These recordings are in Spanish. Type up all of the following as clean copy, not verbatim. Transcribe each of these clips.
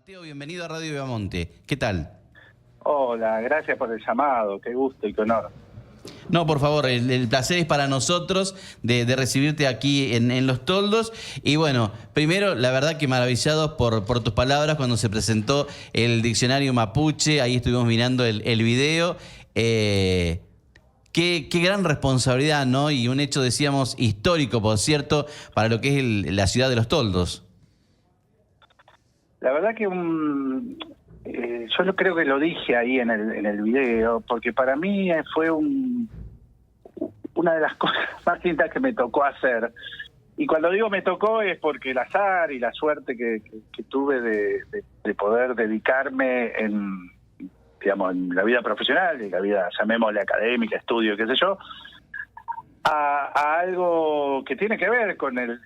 Mateo, bienvenido a Radio Viamonte. ¿Qué tal? Hola, gracias por el llamado, qué gusto y qué honor. No, por favor, el placer es para nosotros de recibirte aquí en Los Toldos. Y bueno, primero, la verdad que maravillados por tus palabras cuando se presentó el diccionario mapuche. Ahí estuvimos mirando el video. Qué gran responsabilidad, ¿no? Y un hecho, decíamos, histórico, por cierto, para lo que es la ciudad de Los Toldos. La verdad que yo creo que lo dije ahí en el video, porque para mí fue una de las cosas más lindas que me tocó hacer. Y cuando digo me tocó es porque el azar y la suerte que tuve de poder dedicarme en la vida profesional y la vida, llamémosle académica, estudio, qué sé yo, a algo que tiene que ver con el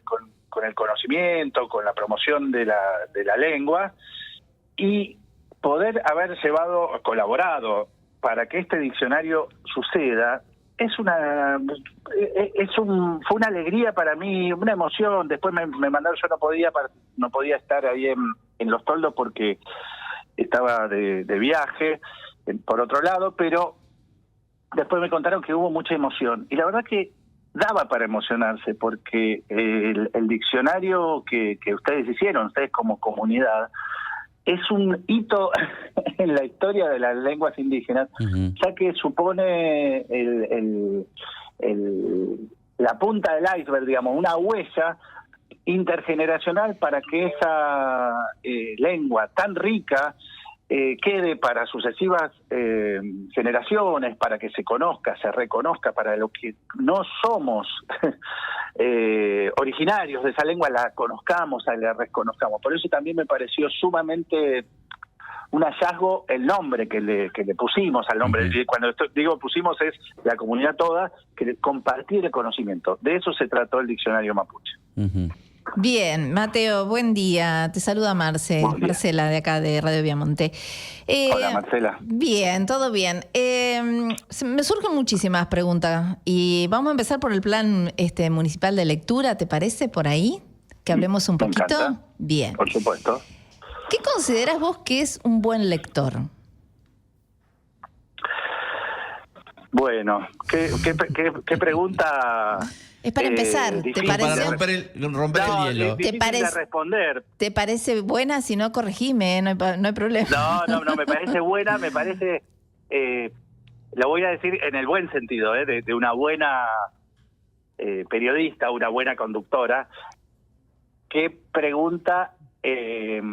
conocimiento, con la promoción de la lengua, y poder haber colaborado para que este diccionario suceda, fue una alegría para mí, una emoción. Después me mandaron, yo no podía estar ahí en Los Toldos porque estaba de viaje por otro lado, pero después me contaron que hubo mucha emoción, y la verdad que daba para emocionarse, porque el diccionario que ustedes hicieron, ustedes como comunidad, es un hito en la historia de las lenguas indígenas, ya que supone la punta del iceberg, digamos, una huella intergeneracional para que esa lengua tan rica quede para sucesivas generaciones, para que se conozca, se reconozca, para los que no somos originarios de esa lengua, la conozcamos, la reconozcamos. Por eso también me pareció sumamente un hallazgo el nombre que le pusimos al nombre. Cuando digo pusimos, es la comunidad toda, que compartir el conocimiento. De eso se trató el diccionario mapuche. Bien, Mateo, buen día. Te saluda Marcela de acá de Radio Viamonte. Hola, Marcela. Bien, todo bien. Me surgen muchísimas preguntas y vamos a empezar por el plan municipal de lectura, ¿te parece por ahí? Que hablemos un poquito. Me encanta. Bien. Por supuesto. ¿Qué consideras vos que es un buen lector? Bueno, qué pregunta. Es para empezar, ¿te parece? Para romper el hielo. ¿Te parece responder? ¿Te parece buena? Si no, corregime, no hay problema. No, me parece buena, me parece, lo voy a decir en el buen sentido, de una buena periodista, una buena conductora, que pregunta que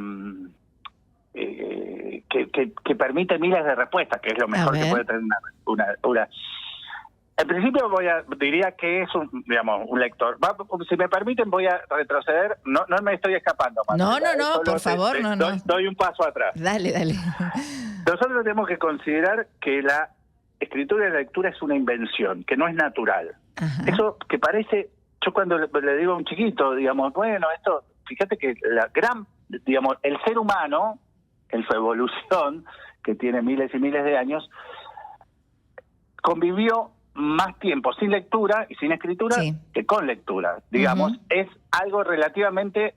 permite miles de respuestas, que es lo mejor que puede tener una. En principio diría que es un lector. Si me permiten, voy a retroceder. No me estoy escapando. Marcela. No, por favor, no. Doy un paso atrás. Dale. Nosotros tenemos que considerar que la escritura y la lectura es una invención, que no es natural. Ajá. Eso que parece, yo cuando le digo a un chiquito, esto, fíjate que el ser humano, en su evolución, que tiene miles y miles de años, convivió más tiempo sin lectura y sin escritura que con lectura. Es algo relativamente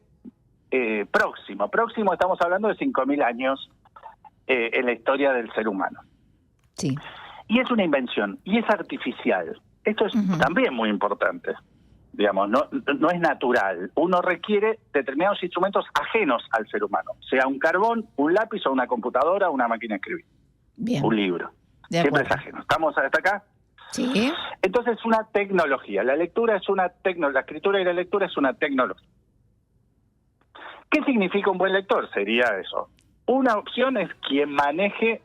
próximo. Próximo, estamos hablando de 5.000 años en la historia del ser humano. Sí. Y es una invención, y es artificial. Esto es también muy importante. No es natural. Uno requiere determinados instrumentos ajenos al ser humano, sea un carbón, un lápiz o una computadora o una máquina de escribir. Bien. Un libro. Siempre es ajeno. ¿Estamos hasta acá? Sí. Entonces es una tecnología. La escritura y la lectura es una tecnología. ¿Qué significa un buen lector? Sería eso. Una opción es quien maneje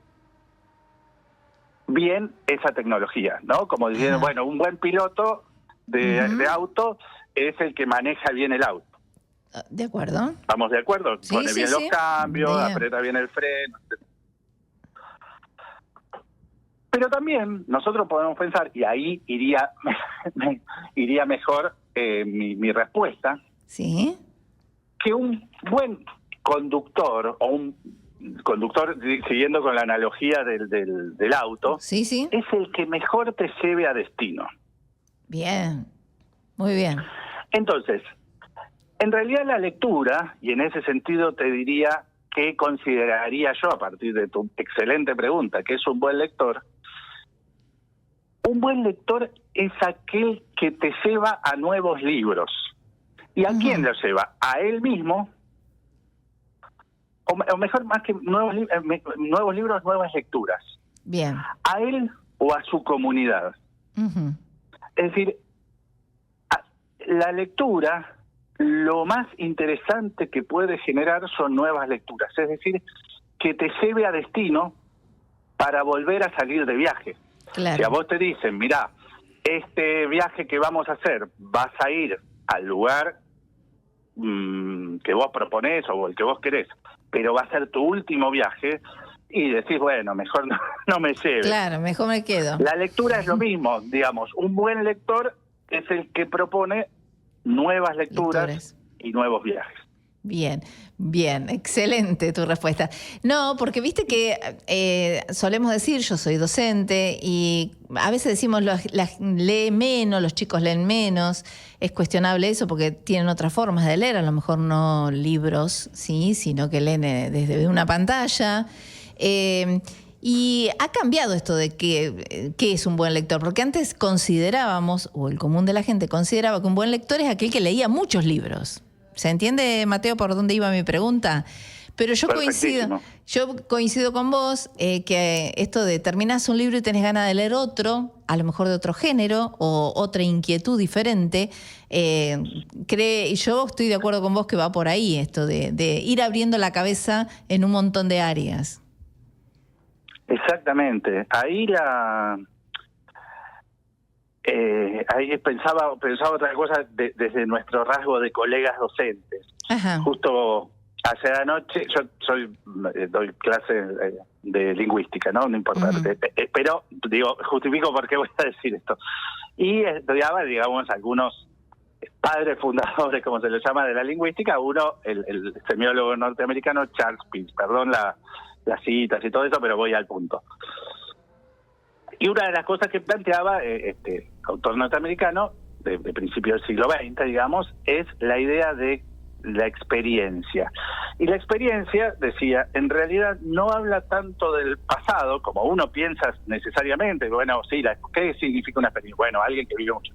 bien esa tecnología, ¿no? Como diciendo, un buen piloto de auto es el que maneja bien el auto. ¿De acuerdo? ¿Estamos de acuerdo? Sí, Pone bien los cambios, bien. aprieta bien el freno, etc. Pero también nosotros podemos pensar, y ahí iría mejor mi respuesta, ¿sí? Que un buen conductor, o un conductor, siguiendo con la analogía del auto, sí, es el que mejor te lleve a destino. Bien, muy bien. Entonces, en realidad la lectura, y en ese sentido te diría ¿qué consideraría yo a partir de tu excelente pregunta? ¿Qué es un buen lector? Un buen lector es aquel que te lleva a nuevos libros. ¿Y a quién lo lleva? A él mismo, o mejor, más que nuevos libros, nuevas lecturas. Bien. A él o a su comunidad. Es decir, la lectura, lo más interesante que puede generar son nuevas lecturas. Es decir, que te lleve a destino para volver a salir de viaje. Claro. Si a vos te dicen, mirá, este viaje que vamos a hacer, vas a ir al lugar que vos proponés o el que vos querés, pero va a ser tu último viaje, y decís, bueno, mejor no me lleves. Claro, mejor me quedo. La lectura es lo mismo, digamos, un buen lector es el que propone nuevas lecturas y nuevos viajes. Bien, bien, excelente tu respuesta. No, porque viste que solemos decir, yo soy docente y a veces decimos lee menos, los chicos leen menos. Es cuestionable eso porque tienen otras formas de leer, a lo mejor no libros, sí, sino que leen desde una pantalla. Y ha cambiado esto de qué es un buen lector, porque antes considerábamos, o el común de la gente consideraba que un buen lector es aquel que leía muchos libros. ¿Se entiende, Mateo, por dónde iba mi pregunta? Pero yo coincido con vos que esto de terminás un libro y tenés ganas de leer otro, a lo mejor de otro género o otra inquietud diferente, yo estoy de acuerdo con vos que va por ahí esto de ir abriendo la cabeza en un montón de áreas. Exactamente. Ahí ahí pensaba otra cosa desde nuestro rasgo de colegas docentes. Ajá. Justo ayer anoche, doy clases de lingüística, ¿no? No importa. Pero, digo, justifico por qué voy a decir esto. Y estudiaba, digamos, algunos padres fundadores, como se les llama, de la lingüística. Uno, el semiólogo norteamericano Charles Peirce. Perdón las citas y todo eso, pero voy al punto. Y una de las cosas que planteaba este autor norteamericano de principios del siglo XX, digamos, es la idea de la experiencia. Y la experiencia, decía, en realidad no habla tanto del pasado, como uno piensa necesariamente, bueno, sí, ¿qué significa una experiencia? Bueno, alguien que vive mucho.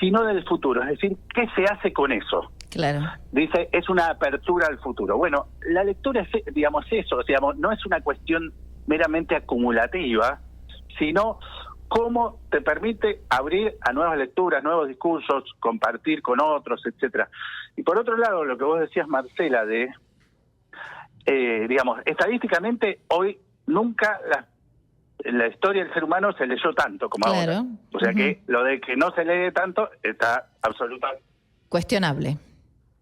Sino del futuro, es decir, ¿qué se hace con eso? Claro. Dice, es una apertura al futuro. Bueno, la lectura es, digamos, eso, digamos, no es una cuestión meramente acumulativa, sino cómo te permite abrir a nuevas lecturas, nuevos discursos, compartir con otros, etcétera. Y por otro lado, lo que vos decías, Marcela, de, digamos, estadísticamente hoy nunca en la historia del ser humano se leyó tanto como ahora. O sea que lo de que no se lee tanto está cuestionable.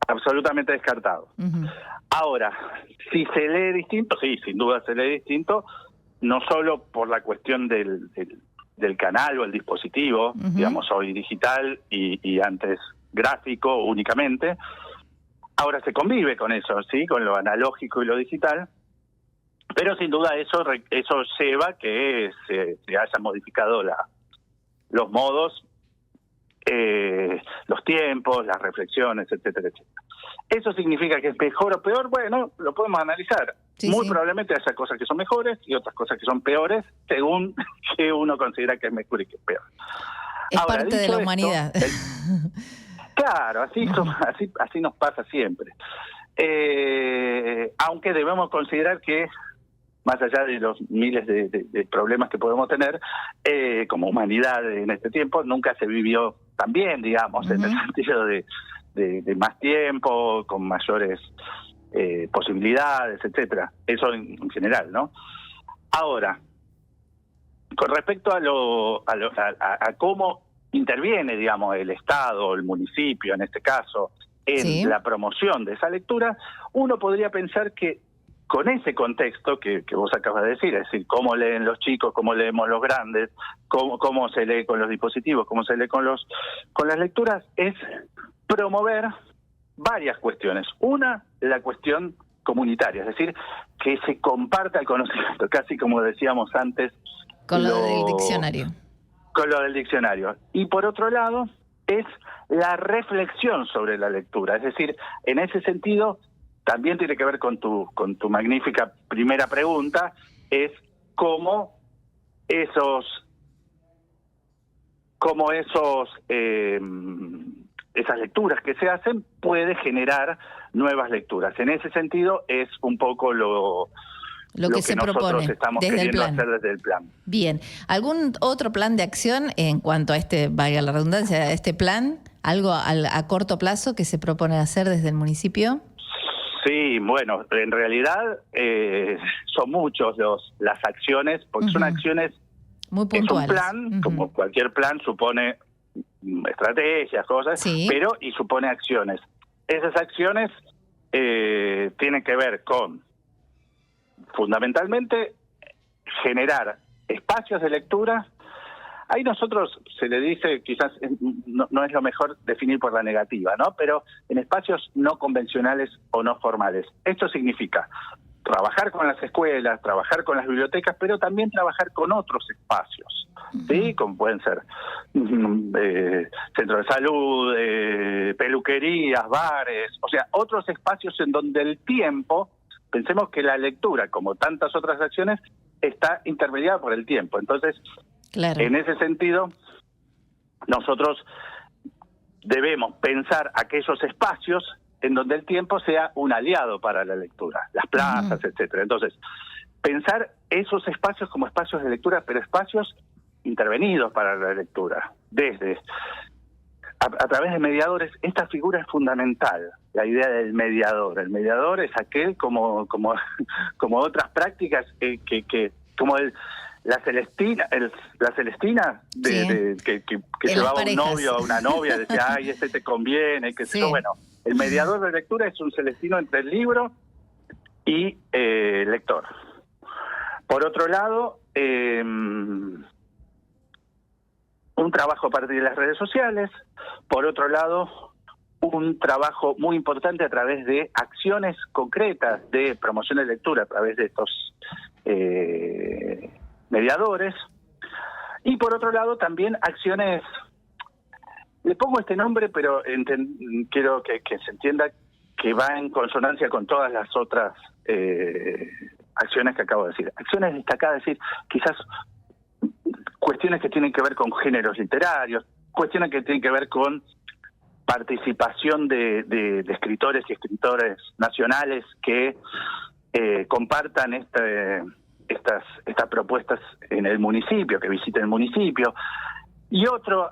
Absolutamente descartado. Ahora, si se lee distinto, sí, sin duda se lee distinto, no solo por la cuestión del canal o el dispositivo, digamos, hoy digital y antes gráfico únicamente. Ahora se convive con eso, ¿sí? Con lo analógico y lo digital, pero sin duda eso lleva que se hayan modificado los modos, los tiempos, las reflexiones, etcétera, etcétera. ¿Eso significa que es mejor o peor? Bueno, lo podemos analizar. Muy probablemente haya cosas que son mejores y otras cosas que son peores, según que uno considera que es mejor y que es peor. Es ahora, parte de la humanidad. Claro, así nos pasa siempre. Aunque debemos considerar que, más allá de los miles de problemas que podemos tener, como humanidad en este tiempo, nunca se vivió tan bien, digamos, en el sentido de más tiempo, con mayores posibilidades, etcétera. Eso en general, ¿no? Ahora, con respecto a cómo interviene, digamos, el Estado, el municipio, en este caso, en la promoción de esa lectura, uno podría pensar que con ese contexto que vos acabas de decir, es decir, cómo leen los chicos, cómo leemos los grandes, cómo se lee con los dispositivos, cómo se lee con las lecturas, es promover varias cuestiones. Una, la cuestión comunitaria, es decir, que se comparta el conocimiento, casi como decíamos antes. Con lo del diccionario. Con lo del diccionario. Y por otro lado, es la reflexión sobre la lectura, es decir, en ese sentido, también tiene que ver con tu magnífica primera pregunta, es cómo esas lecturas que se hacen puede generar nuevas lecturas. En ese sentido es un poco lo que se nosotros propone estamos desde el queriendo plan. hacer desde el plan. Bien. ¿Algún otro plan de acción en cuanto a valga la redundancia, a este plan? ¿Algo a corto plazo que se propone hacer desde el municipio? Sí, bueno, en realidad son muchos las acciones, porque son acciones. Muy puntuales. Es un plan, como cualquier plan, supone estrategias, cosas, sí, pero y supone acciones. Esas acciones tienen que ver con, fundamentalmente, generar espacios de lectura. Ahí nosotros se le dice, quizás no es lo mejor definir por la negativa, ¿no? Pero en espacios no convencionales o no formales. Esto significa trabajar con las escuelas, trabajar con las bibliotecas, pero también trabajar con otros espacios, ¿sí? Como pueden ser centros de salud, peluquerías, bares, o sea, otros espacios en donde el tiempo, pensemos que la lectura, como tantas otras acciones, está intermediada por el tiempo. Entonces, claro, en ese sentido, nosotros debemos pensar aquellos espacios en donde el tiempo sea un aliado para la lectura, las plazas, etcétera. Entonces, pensar esos espacios como espacios de lectura, pero espacios intervenidos para la lectura, desde a través de mediadores. Esta figura es fundamental, la idea del mediador. El mediador es aquel como otras prácticas que como la Celestina que llevaba un novio o una novia, decía, ay, este te conviene, que sé yo. Bueno, el mediador de lectura es un celestino entre el libro y lector. Por otro lado, un trabajo a partir de las redes sociales. Por otro lado, un trabajo muy importante a través de acciones concretas de promoción de lectura a través de estos mediadores. Y por otro lado, también acciones, le pongo este nombre, pero quiero que se entienda que va en consonancia con todas las otras acciones que acabo de decir. Acciones destacadas, es decir, quizás cuestiones que tienen que ver con géneros literarios, cuestiones que tienen que ver con participación de escritores y escritores nacionales que compartan estas propuestas en el municipio, que visiten el municipio. Y otra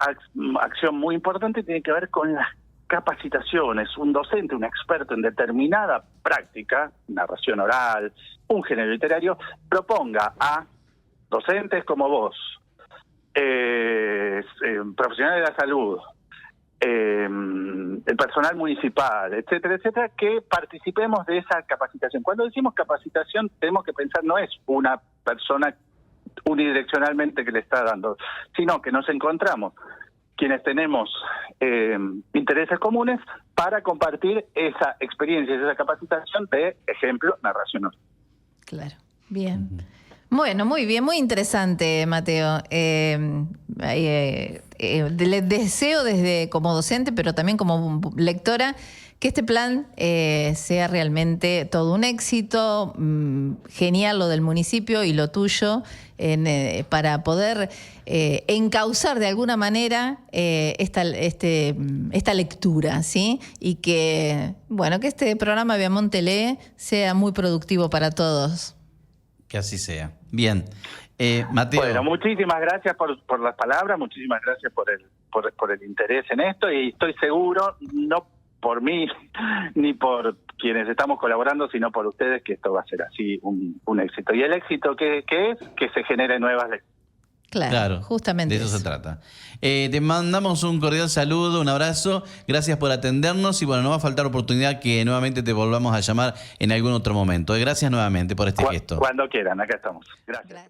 acción muy importante tiene que ver con las capacitaciones. Un docente, un experto en determinada práctica, narración oral, un género literario, proponga a docentes como vos, profesionales de la salud, el personal municipal, etcétera, etcétera, que participemos de esa capacitación. Cuando decimos capacitación, tenemos que pensar, no es una persona unidireccionalmente que le está dando, sino que nos encontramos quienes tenemos intereses comunes para compartir esa experiencia, esa capacitación de, ejemplo, narración oral. Claro, bien. Bueno, muy bien, muy interesante, Mateo. Le deseo desde como docente, pero también como lectora, que este plan sea realmente todo un éxito. Genial lo del municipio y lo tuyo, para poder encauzar de alguna manera esta lectura, ¿sí? Y que, bueno, que este programa Viamonte Lee sea muy productivo para todos. Que así sea. Bien. Mateo. Bueno, muchísimas gracias por las palabras, muchísimas gracias por el interés en esto, y estoy seguro, no por mí ni por quienes estamos colaborando, sino por ustedes, que esto va a ser así un éxito. Y el éxito que es que se genere nuevas lecturas. Claro, justamente de eso se trata. Te mandamos un cordial saludo, un abrazo, gracias por atendernos, y bueno, no va a faltar oportunidad que nuevamente te volvamos a llamar en algún otro momento. Gracias nuevamente por este gesto. Cuando quieran, acá estamos. Gracias.